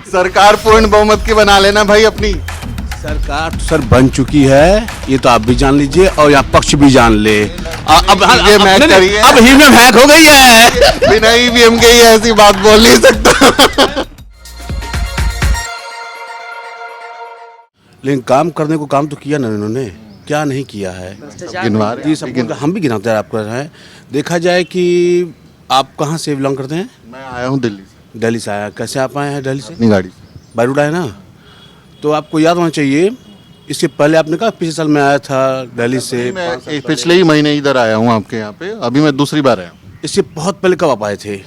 सरकार पूर्ण बहुमत की बना लेना भाई अपनी। सरकार तो सर बन चुकी है, ये तो आप भी जान लीजिए और यहाँ पक्ष भी जान ले। अब ईवीएम हैक हो गई है। बिना ईवीएम के ही ऐसी बात बोल नहीं सकता। लेकिन काम करने को काम तो किया ना इन्होंने, क्या नहीं किया है। गिनवा रहे जी सब हम भी गिनाते हैं, आप कर रहे हैं। देखा जाए कि आप कहाँ से बिलोंग करते हैं? मैं आया हूँ दिल्ली से। दिल्ली से आया, कैसे आप आए हैं दिल्ली से? अपनी गाड़ी से। बाय रोड आए ना, तो आपको याद होना चाहिए इससे पहले आपने कहा पिछले साल मैं आया था दिल्ली से। मैं पिछले ही महीने इधर आया हूँ आपके यहाँ पे, अभी मैं दूसरी बार आया हूँ। इससे बहुत पहले कब आप आए थे?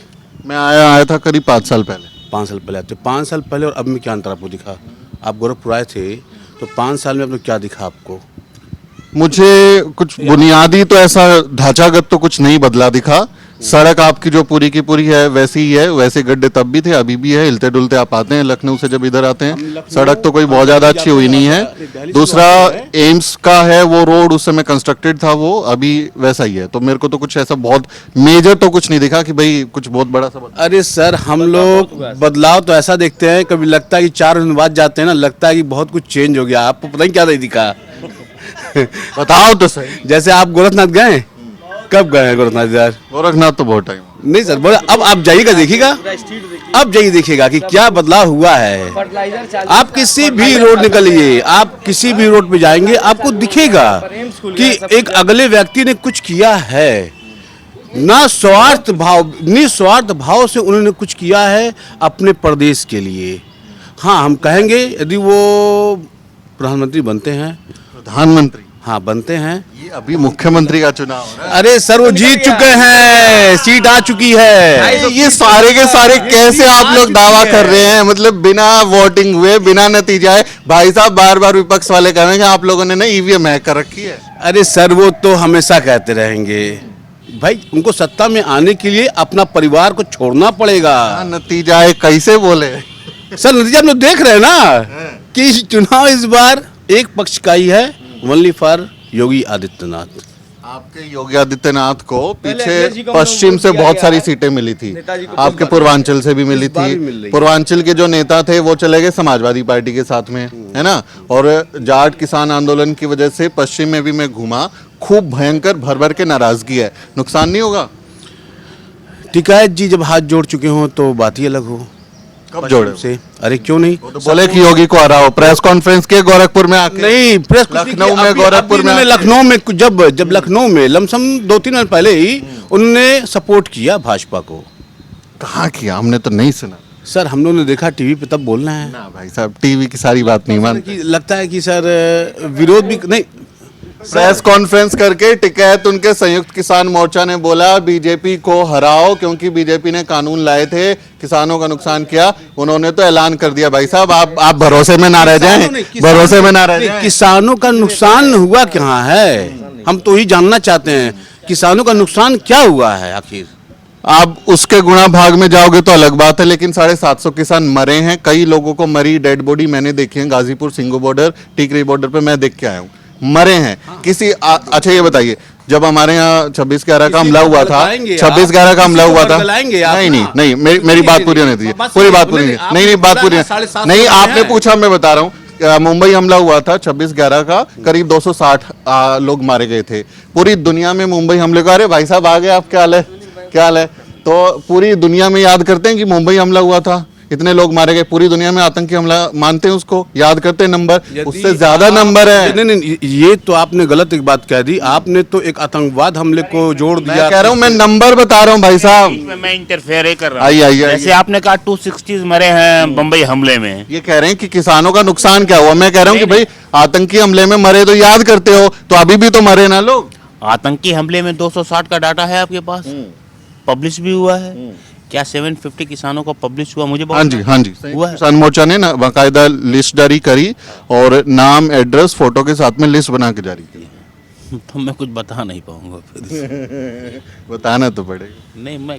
मैं आया था करीब 5 साल पहले। 5 साल पहले आए थे। 5 साल पहले और अब में क्या अंतर आपको दिखा? आप गोरखपुर आए थे तो 5 साल में आपने क्या दिखा आपको? मुझे कुछ बुनियादी तो ऐसा ढांचागत तो कुछ नहीं बदला दिखा। सड़क आपकी जो पूरी की पूरी है वैसी ही है, वैसे गड्ढे तब भी थे अभी भी है। हिलते डुलते आप आते हैं लखनऊ से जब इधर आते हैं, सड़क तो कोई बहुत ज्यादा अच्छी हुई नहीं है। दूसरा एम्स का है वो रोड उस समय कंस्ट्रक्टेड था, वो अभी वैसा ही है। तो मेरे को तो कुछ ऐसा बहुत मेजर तो कुछ नहीं दिखा कि भाई कुछ बहुत बड़ा सा अरे सर हम लोग बदलाव तो ऐसा देखते हैं, कभी लगता है कि 4 दिन बाद जाते हैं ना, लगता है कि बहुत कुछ चेंज हो गया। आपको पता नहीं क्या नहीं दिखा? बताओ तो सही। जैसे आप गोरखनाथ गए, कब गए हैं गोरखनाथ यार? गोरखनाथ तो बहुत टाइम नहीं सर बोले, अब आप जाइएगा देखिएगा, अब जाइए देखिएगा कि क्या बदलाव हुआ है। आप किसी भी रोड निकलिए, आप किसी भी रोड पे जाएंगे आपको दिखेगा कि एक अगले व्यक्ति ने कुछ किया है। ना स्वार्थ भाव, निस्वार्थ भाव से उन्होंने कुछ किया है अपने प्रदेश के लिए। हाँ हम कहेंगे यदि वो प्रधानमंत्री बनते हैं, प्रधानमंत्री हाँ बनते हैं, ये अभी मुख्यमंत्री का चुनाव हो रहा है। अरे सर वो जीत चुके हैं, सीट आ चुकी है। ये सारे के सारे कैसे आप लोग दावा कर रहे हैं? मतलब बिना वोटिंग हुए, बिना नतीजा है। भाई साहब बार बार विपक्ष वाले कह रहे हैं कि आप लोगों ने ना ईवीएम हैक कर रखी है। अरे सर वो तो हमेशा कहते रहेंगे भाई, उनको सत्ता में आने के लिए अपना परिवार को छोड़ना पड़ेगा। नतीजा है कैसे बोले? सर नतीजा हम लोग देख रहे हैं ना कि चुनाव इस बार एक पक्ष का ही है, ओनली फॉर योगी आदित्यनाथ। आपके योगी आदित्यनाथ को पीछे पश्चिम से बहुत सारी सीटें मिली थी, आपके पूर्वांचल से भी मिली थी। पूर्वांचल के जो नेता थे वो चले गए समाजवादी पार्टी के साथ में, है ना। और जाट किसान आंदोलन की वजह से पश्चिम में भी मैं घूमा, खूब भयंकर भर भर के नाराजगी है। नुकसान नहीं होगा? टिकैत जी जब हाथ जोड़ चुके हों तो बात ही अलग हो। कब जोड़े से? अरे क्यों नहीं, तो बोले कि योगी को हराओ। प्रेस कॉन्फ्रेंस के गोरखपुर में आके नहीं, प्रेस लखनऊ में, गोरखपुर में, लखनऊ में जब लखनऊ में लमसम 2-3 दिन पहले ही उन्होंने सपोर्ट किया भाजपा को। कहाँ किया? हमने तो नहीं सुना सर। हम लोगों ने देखा टीवी पे, तब बोलना है ना भाई साहब। टीवी की सारी बात नहीं मानते। लगता है कि सर विरोध भी नहीं। प्रेस कॉन्फ्रेंस करके टिकैत उनके संयुक्त किसान मोर्चा ने बोला बीजेपी को हराओ, क्योंकि बीजेपी ने कानून लाए थे, किसानों का नुकसान किया। उन्होंने तो ऐलान कर दिया। भाई साहब आप भरोसे में ना रह जाएं, भरोसे में ना रह जाएं। किसानों का नुकसान हुआ क्या है, हम तो ही जानना चाहते हैं किसानों का नुकसान क्या हुआ है आखिर। आप उसके गुणा भाग में जाओगे तो अलग बात है, लेकिन 750 किसान मरे हैं। कई लोगों को मरी डेड बॉडी मैंने देखी है, गाजीपुर सिंगू बॉर्डर, टिकरी बॉर्डर पे मैं देख के आया हूँ, मरे हैं किसी। अच्छा ये बताइए, जब हमारे यहाँ 26/11 का हमला हुआ था, 26/11 का हमला हुआ था, नहीं मेरी बात पूरी होने दीजिए, पूरी बात पूरी नहीं, बात पूरी नहीं। आपने पूछा, मैं बता रहा हूँ। मुंबई हमला हुआ था 26/11 का, करीब 260 लोग मारे गए थे। पूरी दुनिया में मुंबई हमले का, अरे भाई साहब आ गए आप, क्या हाल है, क्या हाल है? तो पूरी दुनिया में याद करते हैं कि मुंबई हमला हुआ था, इतने लोग मारे गए। पूरी दुनिया में आतंकी हमला मानते हैं उसको, याद करते हैं नंबर, उससे ज्यादा नंबर है। नहीं, ये तो आपने गलत एक बात कह दी। आपने तो एक आतंकवाद हमले को जोड़ दिया। मैं कह रहा हूँ, मैं नंबर बता रहा हूँ भाई साहब। मैं इंटरफेयर ही कर रहा हूँ। आइए जैसे आपने कहा 260 मरे हैं बम्बई हमले में, ये कह रहे हैं कि किसानों का नुकसान क्या हुआ। मैं कह रहा हूँ कि भाई आतंकी हमले में मरे तो याद करते हो, तो अभी भी तो मरे ना लोग। आतंकी हमले में 260 का डाटा है आपके पास, पब्लिश भी हुआ है। क्या 750 किसानों का पब्लिश हुआ? मुझे हाँ जी हुआ है। किसान मोर्चा ने ना बाकायदा लिस्ट जारी करी और नाम, एड्रेस, फोटो के साथ में लिस्ट बना के जारी की। तो मैं कुछ बता नहीं पाऊंगा फिर। बताना तो पड़ेगा। नहीं मैं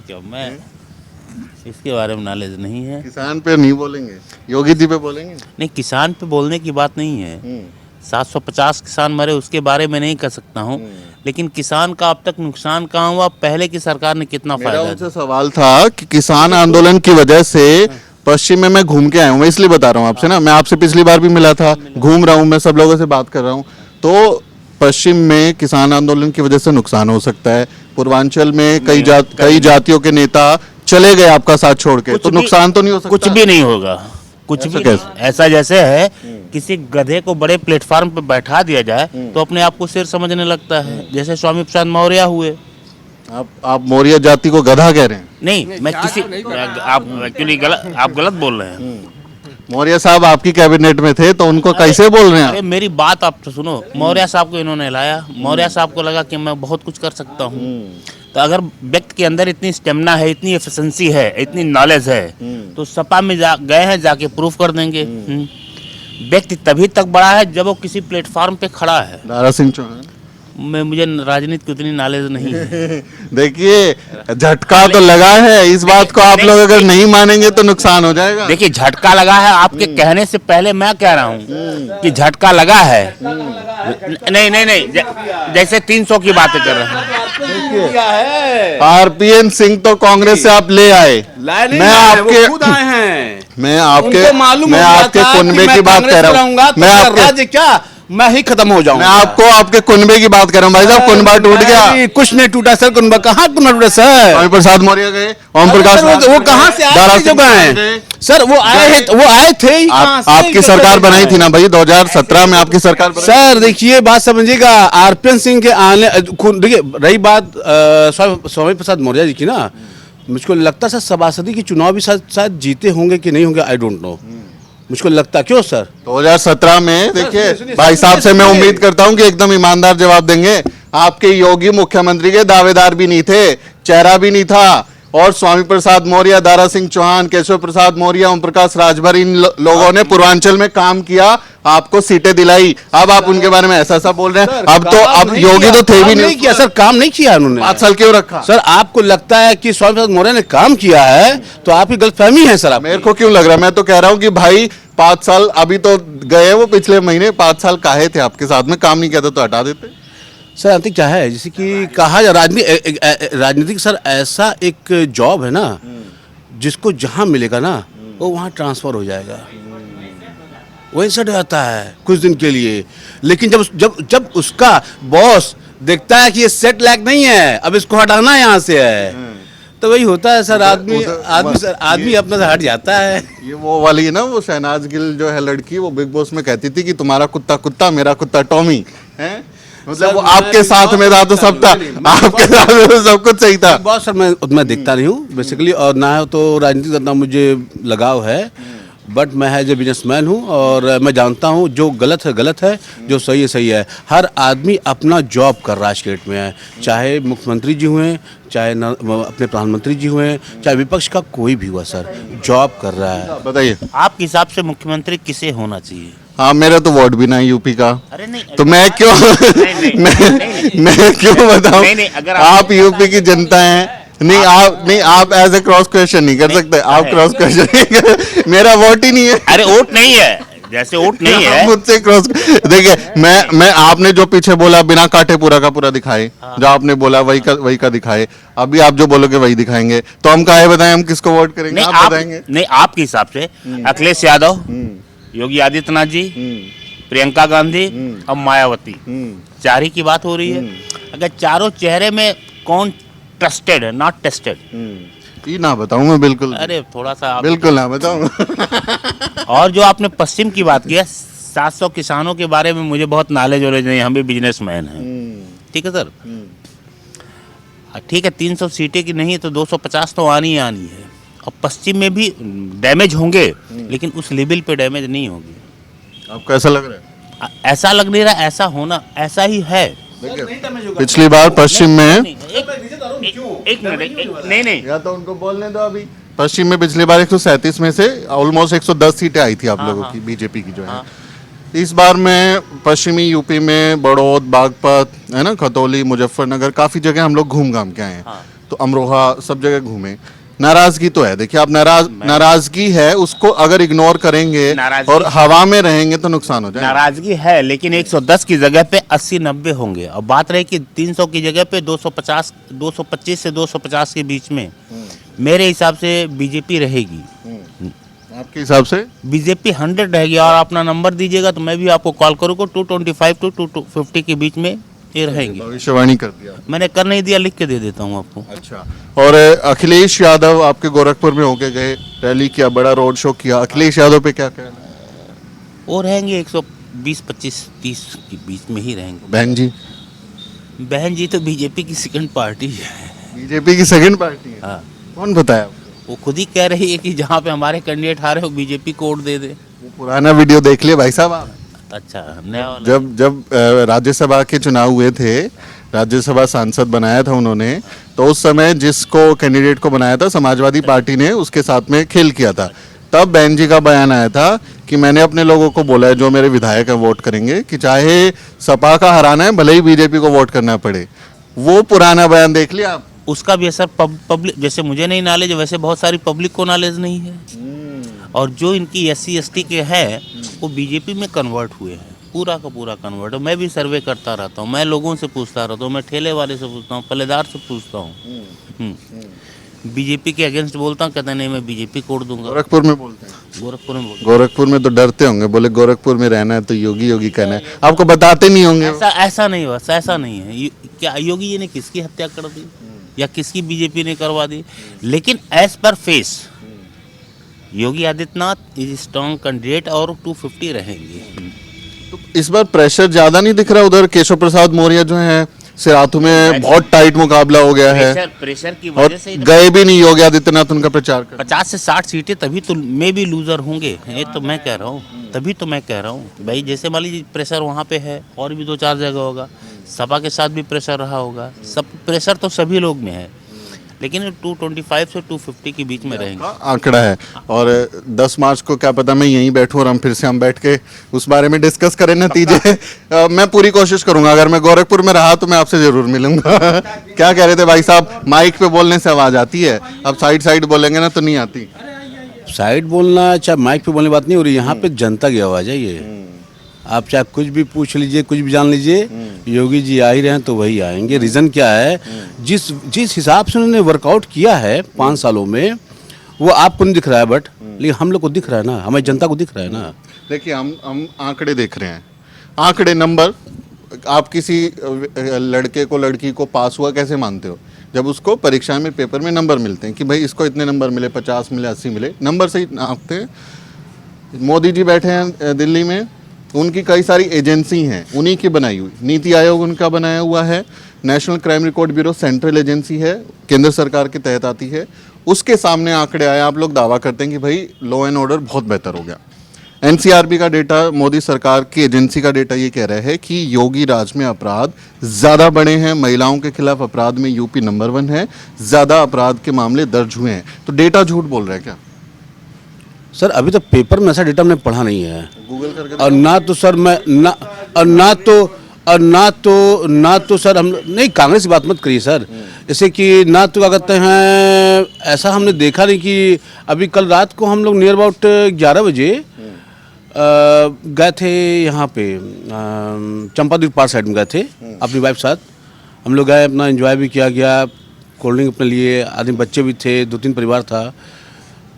इसके बारे में नॉलेज नहीं है। किसान पे नहीं बोलेंगे, योगी जी पे बोलेंगे। नहीं, किसान पे बोलने की बात नहीं है। 750 किसान मरे उसके बारे में नहीं कह सकता हूँ, लेकिन किसान का अब तक नुकसान कहाँ हुआ, पहले की सरकार ने कितना मेरा फायदा उनसे सवाल था कि किसान आंदोलन की वजह से पश्चिम में मैं घूम के आया हूँ, मैं इसलिए बता रहा हूँ आपसे ना, मैं आपसे पिछली बार भी मिला था, घूम रहा हूँ, मैं सब लोगों से बात कर रहा हूँ। तो पश्चिम में किसान आंदोलन की वजह से नुकसान हो सकता है, पूर्वांचल में कई जातियों के नेता चले गए आपका साथ छोड़ के, तो नुकसान तो नहीं हो सकता? कुछ भी नहीं होगा, कुछ भी कैसे? नहीं। ऐसा जैसे है किसी गधे को बड़े प्लेटफार्म पे बैठा दिया जाए तो अपने आप को सिर समझने लगता है, जैसे स्वामी प्रसाद मौर्य हुए। आप मौर्य जाति को गधा कह रहे हैं? नहीं, मैं किसी आप एक्चुअली आप गलत बोल रहे हैं। मौर्य साहब आपकी कैबिनेट में थे, तो उनको कैसे बोल रहे हैं अरे आप? मेरी बात आप तो सुनो, मौर्य साहब को इन्होंने लाया, मौर्य साहब को लगा कि मैं बहुत कुछ कर सकता हूँ। तो अगर व्यक्ति के अंदर इतनी स्टेमिना है, इतनी एफिशिएंसी है, इतनी नॉलेज है, तो सपा में गए हैं, जाके प्रूफ कर देंगे। व्यक्ति तभी तक बड़ा है जब वो किसी प्लेटफार्म पे खड़ा है। दारा सिंह चौहान? मुझे राजनीति की उतनी नॉलेज नहीं है। देखिए, झटका तो लगा है, इस बात को आप लोग अगर नहीं मानेंगे तो नुकसान हो जाएगा। देखिए, झटका लगा है, आपके कहने से पहले मैं कह रहा हूँ कि झटका लगा है। नहीं नहीं नहीं, जैसे 300 की बातें कर रहे हैं। आरपीएन सिंह तो कांग्रेस से आप ले आए, मैं आपके मैं आपके कुनबे की बात कर रहा हूँ, मैं आपके क्या मैं ही खत्म हो जाऊं। मैं आपको आपके कुनबे की बात कर रहा हूँ भाई साहब, कुनबा टूट गया। कुछ नहीं टूटा सर, कुनबा कहाँ कुनबा टूटा सर? स्वामी प्रसाद मौर्य गए, ओम प्रकाश, वो कहाँ से आए थे जो गए सर? वो आए थे ही कहाँ से? आपकी सरकार बनाई थी ना भाई 2017 में, आपकी सरकार बनाई। सर देखिए, बात समझिएगा, आरपीएन सिंह के आने, देखिए रही बात स्वामी प्रसाद मौर्य जी की ना, मुझको लगता है सभासदी की चुनाव भी शायद जीते होंगे कि नहीं होंगे, आई डोंट नो, मुझको लगता। क्यों सर? 2017 में देखिए भाई साहब से मैं उम्मीद करता हूं कि एकदम ईमानदार जवाब देंगे। आपके योगी मुख्यमंत्री के दावेदार भी नहीं थे, चेहरा भी नहीं था, और स्वामी प्रसाद मौर्य, दारा सिंह चौहान, केशव प्रसाद मौर्य, ओम प्रकाश राजभर, इन लोगों ने पूर्वांचल में काम किया, आपको सीटें दिलाई। अब आप उनके बारे में ऐसा बोल रहे हैं। अब योगी तो थे भी नहीं किया सर, काम नहीं किया उन्होंने। 5 साल क्यों रखा? सर आपको लगता है कि स्वामी प्रसाद मौर्य ने काम किया है, तो आपकी गलतफहमी है सर। मेरे को क्यों लग रहा है, मैं तो कह रहा हूं कि भाई 5 साल अभी तो गए, वो पिछले महीने 5 साल काहे थे आपके साथ में, काम नहीं किया था तो हटा देते। सर अंतिक क्या है, जैसे कि कहा जाए राजनीतिक सर ऐसा एक जॉब है ना, जिसको जहां मिलेगा ना वो वहां ट्रांसफर हो जाएगा, वही सेट जाता है कुछ दिन के लिए। लेकिन जब जब जब उसका बॉस देखता है कि ये सेट लायक नहीं है, अब इसको हटाना यहाँ से है, तो वही होता है सर, आदमी अपना से हट जाता है। ये वो वाली है ना, वो शहनाज गिल जो है लड़की, वो बिग बॉस में कहती थी कि तुम्हारा कुत्ता कुत्ता, मेरा कुत्ता टॉमी है, मतलब वो आपके साथ में था तो सब था, आपके साथ में तो सब कुछ सही था। बहुत सर मैं देखता नहीं हूँ बेसिकली, और ना तो राजनीति करना मुझे लगाव है, बट मैं एज ए बिजनेसमैन हूँ और मैं जानता हूँ जो गलत है, जो सही है। हर आदमी अपना जॉब कर रहा है स्टेट में, है चाहे मुख्यमंत्री जी हुए, चाहे अपने प्रधानमंत्री जी हुए, चाहे विपक्ष का कोई भी हुआ, सर जॉब कर रहा है। बताइए आपके हिसाब से मुख्यमंत्री किसे होना चाहिए? हाँ, मेरा तो वार्ड भी ना है यूपी का। अरे नहीं, तो मैं क्यों मैं क्यों बताऊं? अगर आप यूपी की जनता हैं। नहीं, आप एज ए क्रॉस क्वेश्चन नहीं कर सकते, आप क्रॉस क्वेश्चन नहीं कर, मेरा वोट ही नहीं है। अरे वोट नहीं है, जैसे वोट नहीं है मुझसे क्रॉस। देखिए, मैं आपने जो पीछे बोला बिना काटे पूरा का पूरा दिखाए, जो आपने बोला वही का दिखाए, अभी आप जो बोलोगे वही दिखाएंगे, तो हम काहे बताएं हम किसको वोट करेंगे? नहीं, आप बताएंगे। नहीं, आपके हिसाब से अखिलेश यादव, योगी आदित्यनाथ जी, प्रियंका गांधी और मायावती, 4 ही की बात हो रही है। अगर चारों चेहरे में कौन ट्रस्टेड है, नॉट टेस्टेड? ये ना बताऊं मैं बिल्कुल। अरे थोड़ा सा बिल्कुल ना बताऊं। और जो आपने पश्चिम की बात की है, 700 किसानों के बारे में मुझे बहुत नॉलेज नहीं, हम भी बिजनेसमैन हैं, ठीक है सर। ठीक है, 300 सीटें की नहीं तो 250 तो आनी है, और पश्चिम में भी डैमेज होंगे, लेकिन उस लेवल पे डैमेज नहीं होगी। आपको ऐसा लग रहा है? ऐसा लग नहीं रहा, ऐसा होना ऐसा ही है। पिछली बार पश्चिम में एक मिनट, नहीं या तो उनको बोलने दो अभी। पश्चिम में पिछली बार 137 में से ऑलमोस्ट 110 सीटें आई थी आप लोगों की, बीजेपी की जो है। इस बार में पश्चिमी यूपी में बड़ौद, बागपत है ना, खतौली, मुजफ्फरनगर, काफी जगह हम लोग घूम घाम के आए हैं। तो अमरोहा, सब जगह घूमे। नाराजगी तो है, देखिए आप नाराजगी है, उसको अगर इग्नोर करेंगे और हवा में रहेंगे तो नुकसान हो जाएगा। नाराजगी है, लेकिन 110 की जगह पे 80-90 होंगे, और बात रही कि 300 की जगह पे 225 से 250 के बीच में मेरे हिसाब से बीजेपी रहेगी। आपके हिसाब से? बीजेपी 100 रहेगी और अपना नंबर दीजिएगा तो मैं भी आपको कॉल करूँगा। 225 to 250 के बीच में ये रहेंगे। भविष्यवाणी कर दिया। मैंने कर नहीं दिया, लिख के दे देता हूँ आपको। अच्छा, और अखिलेश यादव आपके गोरखपुर में होके गए, रैली किया, बड़ा रोड शो किया, अखिलेश यादव पे क्या कहना है? वो रहेंगे 120, 25, 30 के बीच में ही रहेंगे। बहन जी? बहन जी तो बीजेपी की सेकंड पार्टी है। बीजेपी की सेकंड पार्टी है? हाँ, कौन बताया आपको? वो खुद ही कह रही है कि जहाँ पे हमारे कैंडिडेट हारे हो बीजेपी को वोट दे दे। वो पुराना वीडियो देख लिया भाई साहब आप? अच्छा, नया वाला। जब राज्यसभा के चुनाव हुए थे, राज्यसभा सांसद बनाया था उन्होंने, तो उस समय जिसको कैंडिडेट को बनाया था समाजवादी पार्टी ने उसके साथ में खेल किया था। तब बहन जी का बयान आया था कि मैंने अपने लोगों को बोला है जो मेरे विधायक हैं वोट करेंगे, कि चाहे सपा का हराना है भले ही बीजेपी को वोट करना पड़े। वो पुराना बयान देख लिया आप? उसका भी असर पब्लिक, जैसे मुझे नहीं नॉलेज वैसे बहुत सारी पब्लिक को नॉलेज नहीं है। और जो इनकी SC ST के है वो बीजेपी में कन्वर्ट हुए हैं, पूरा का पूरा कन्वर्ट है। मैं भी सर्वे करता रहता हूँ, मैं लोगों से पूछता रहता हूँ, मैं ठेले वाले से पूछता हूँ, पल्लेदार से पूछता हूँ। बीजेपी के अगेंस्ट बोलता हूँ, कहते हैं नहीं मैं बीजेपी को वोट दूंगा। गोरखपुर में बोलते हैं? गोरखपुर में बोलता गोरखपुर में तो डरते होंगे, बोले गोरखपुर में रहना है तो योगी योगी कहना है, आपको बताते नहीं होंगे? ऐसा नहीं, बस ऐसा नहीं है। क्या योगी जी ने किसकी हत्या कर दी या किसकी बीजेपी ने करवा दी? लेकिन as per face Yogi Adityanath is strong candidate और 250 रहेंगे। तो इस बार प्रेशर ज्यादा नहीं दिख रहा? उधर केशव प्रसाद मौर्य जो हैं सिराथू में बहुत टाइट मुकाबला हो गया है प्रेशर की और वजह से गए भी नहीं योगी आदित्यनाथ उनका प्रचार कर। 50 से 60 सीटें तभी तो मे भी लूजर होंगे। ये तो मैं कह रहा हूँ, तभी तो मैं कह रहा हूँ भाई, जैसे मान लीजिए प्रेशर वहाँ पे है और भी 2-4 जगह होगा, सपा के साथ भी प्रेशर रहा होगा, सब प्रेशर तो सभी लोग में है, लेकिन 225 से 250 के बीच में रहेंगे। आंकड़ा है। और 10 मार्च को क्या पता मैं यहीं बैठूं और फिर से हम बैठ के उस बारे में डिस्कस करें नतीजे। मैं पूरी कोशिश करूंगा, अगर मैं गोरखपुर में रहा तो मैं आपसे जरूर मिलूंगा। क्या कह रहे थे भाई साहब? माइक पे बोलने से आवाज आती है, अब साइड बोलेंगे ना तो नहीं आती। साइड बोलना चाहे माइक पे बोलने की बात नहीं हो रही, यहाँ पे जनता की आवाज़ है ये। आप चाहे कुछ भी पूछ लीजिए, कुछ भी जान लीजिए, योगी जी आ ही रहे हैं तो वही आएंगे। रीज़न क्या है? जिस हिसाब से उन्होंने वर्कआउट किया है 5 सालों में, वो आपको नहीं दिख रहा है, बट लेकिन हम लोग को दिख रहा है ना, हमारी जनता को दिख रहा है ना। देखिए हम आंकड़े देख रहे हैं, आंकड़े, नंबर। आप किसी लड़के को लड़की को पास हुआ कैसे मानते हो? जब उसको परीक्षा में पेपर में नंबर मिलते हैं कि भाई इसको इतने नंबर मिले, 50 मिले, 80 मिले, नंबर से ही नापते हैं। मोदी जी बैठे हैं दिल्ली में, उनकी कई सारी एजेंसी हैं, उन्हीं की बनाई हुई। नीति आयोग उनका बनाया हुआ है, national crime record bureau central agency है, केंद्र सरकार के तहत आती है। उसके सामने आंकड़े आए, आप लोग दावा करते हैं कि भाई लॉ एंड ऑर्डर बहुत बेहतर हो गया। NCRB का डेटा, मोदी सरकार की एजेंसी का डेटा ये कह रहा है कि योगी राज में अपराध ज़्यादा बढ़े हैं, महिलाओं के खिलाफ अपराध में यूपी नंबर 1 है, ज़्यादा अपराध के मामले दर्ज हुए हैं। तो डेटा झूठ बोल रहा है क्या? सर अभी तो पेपर में ऐसा डेटा हमने पढ़ा नहीं है, गूगल करके और ना तो सर मैं ना तो सर हम नहीं, कांग्रेस की बात मत करिए सर। जैसे कि ना तो क्या कहते हैं, ऐसा हमने देखा नहीं कि अभी कल रात को हम लोग नियर अबाउट 11 बजे गए थे यहाँ पे चंपाद्वीप पार साइड में गए थे अपनी वाइफ साथ। हम लोग गए, अपना एंजॉय भी किया गया, कोल्ड ड्रिंक अपने लिए, आदमी बच्चे भी थे, 2-3 परिवार था।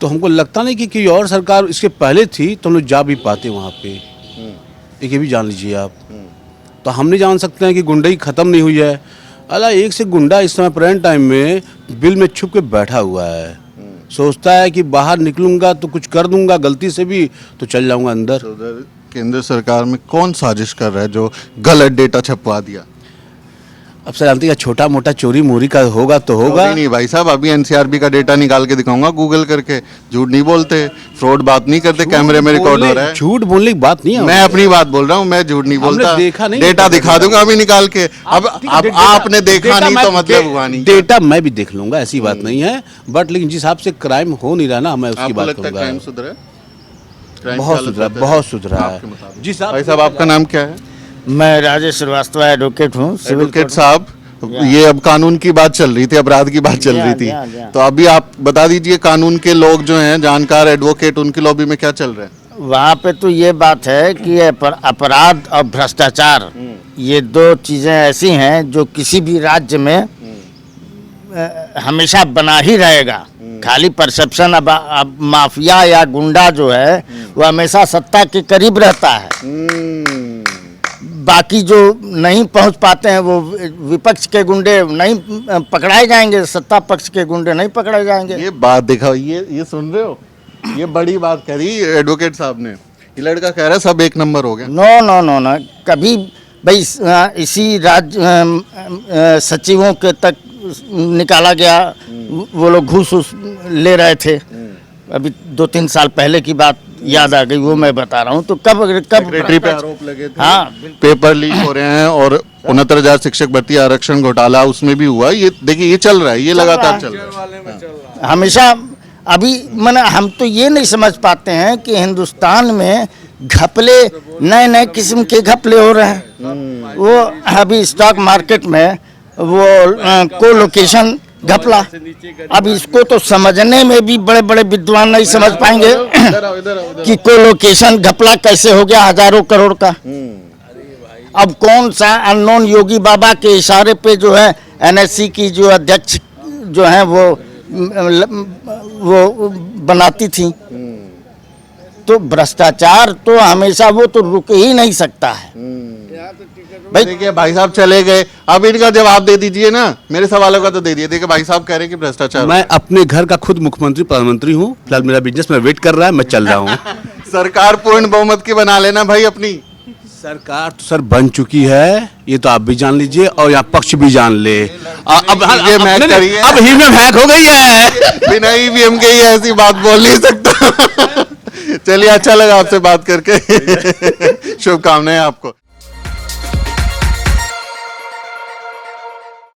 तो हमको लगता नहीं कि कोई और सरकार इसके पहले थी तो हम लोग जा भी पाते वहाँ पे। ये भी जान लीजिए आप। तो हम नहीं जान सकते हैं कि गुंडई ख़त्म नहीं हुई है। अला एक से गुंडा इस समय प्रेजेंट टाइम में बिल में छुप के बैठा हुआ है, सोचता है कि बाहर निकलूंगा तो कुछ कर दूंगा, गलती से भी तो चल जाऊंगा अंदर। तो उधर केंद्र सरकार में कौन साजिश कर रहा है जो गलत डेटा छपवा दिया? अब सर जानती है, छोटा मोटा चोरी मोरी का होगा तो होगा। नहीं भाई साहब, अभी NCRB का डेटा निकाल के दिखाऊंगा गूगल करके। झूठ नहीं बोलते, फ्रॉड बात नहीं करते, कैमरे में रिकॉर्ड हो रहा है। झूठ बोलने की बात नहीं है, मैं अपनी बात बोल रहा हूँ, मैं झूठ नहीं बोलता। देखा नहीं, डेटा दिखा दूंगा अभी निकाल के। अब आपने देखा नहीं तो मतलब हुआ नहीं। डेटा मैं भी देख लूंगा, ऐसी बात नहीं है, बट लेकिन जिस हिसाब से क्राइम हो नहीं रहा ना, मैं उसकी बात करूंगा। क्राइम सुधरा है? बहुत सुधरा है जी साहब। भाई साहब आपका नाम क्या है? मैं राजेश श्रीवास्तव एडवोकेट हूँ। एडवोकेट साहब, ये अब कानून की बात चल रही थी, अपराध की बात चल रही थी, तो अभी आप बता दीजिए कानून के लोग जो हैं, जानकार एडवोकेट, उनकी लॉबी में क्या चल रहा है? वहाँ पे तो ये बात है कि अपराध और भ्रष्टाचार ये 2 चीज़ें ऐसी हैं जो किसी भी राज्य में हमेशा बना ही रहेगा, खाली परसेप्शन। अब माफिया या गुंडा जो है वो हमेशा सत्ता के करीब रहता है, बाकी जो नहीं पहुंच पाते हैं वो विपक्ष के गुंडे नहीं पकड़ाए जाएंगे, सत्ता पक्ष के गुंडे नहीं पकड़ाए जाएंगे। ये बात दिखाओ, ये सुन रहे हो, ये बड़ी बात करी एडवोकेट साहब ने। ये लड़का कह रहा है सब एक नंबर हो गया। नो नो नो नो, कभी भाई इसी राज्य सचिवों के तक निकाला गया, वो लोग घूस ले रहे थे। अभी 2-3 साल पहले की बात याद आ गई, वो मैं बता रहा हूँ। तो कब सेक्रेटरी पे आरोप लगे थे, हाँ, पेपर लीक हो रहे हैं, और 69,000 शिक्षक भर्ती आरक्षण घोटाला उसमें भी हुआ। ये देखिए ये चल रहा है, ये लगातार चल रहा है हमेशा। अभी मैंने हम तो ये नहीं समझ पाते हैं कि हिंदुस्तान में घपले, नए नए किस्म के घपले हो रहे हैं। वो अभी स्टॉक मार्केट में वो को लोकेशन घपला, अब इसको तो समझने में भी बड़े बड़े विद्वान नहीं समझ पाएंगे कि को लोकेशन घपला कैसे हो गया हजारों करोड़ का। अब कौन सा अननोन योगी बाबा के इशारे पे जो है एनएससी की जो अध्यक्ष जो है वो बनाती थी। तो भ्रष्टाचार तो हमेशा वो तो रुक ही नहीं सकता है भाई। देखिए भाई साहब चले गए, अब इनका जवाब दे दीजिए ना, मेरे सवालों का तो दे दिए। देखिए भाई साहब कह रहे हैं कि भ्रष्टाचार। मैं अपने घर का खुद मुख्यमंत्री प्रधानमंत्री हूँ, फिलहाल मेरा बिजनेस में वेट कर रहा है, मैं चल रहा हूँ। सरकार पूर्ण बहुमत की बना लेना भाई अपनी। सरकार तो सर बन चुकी है, ये तो आप भी जान लीजिए और यहाँ पक्ष भी जान ले। अब ईवीएम हैक हो गई है, बिना ईवीएम के ही ऐसी बात बोल नहीं सकता। चलिए अच्छा लगा आपसे बात करके। शुभकामनाएं आपको।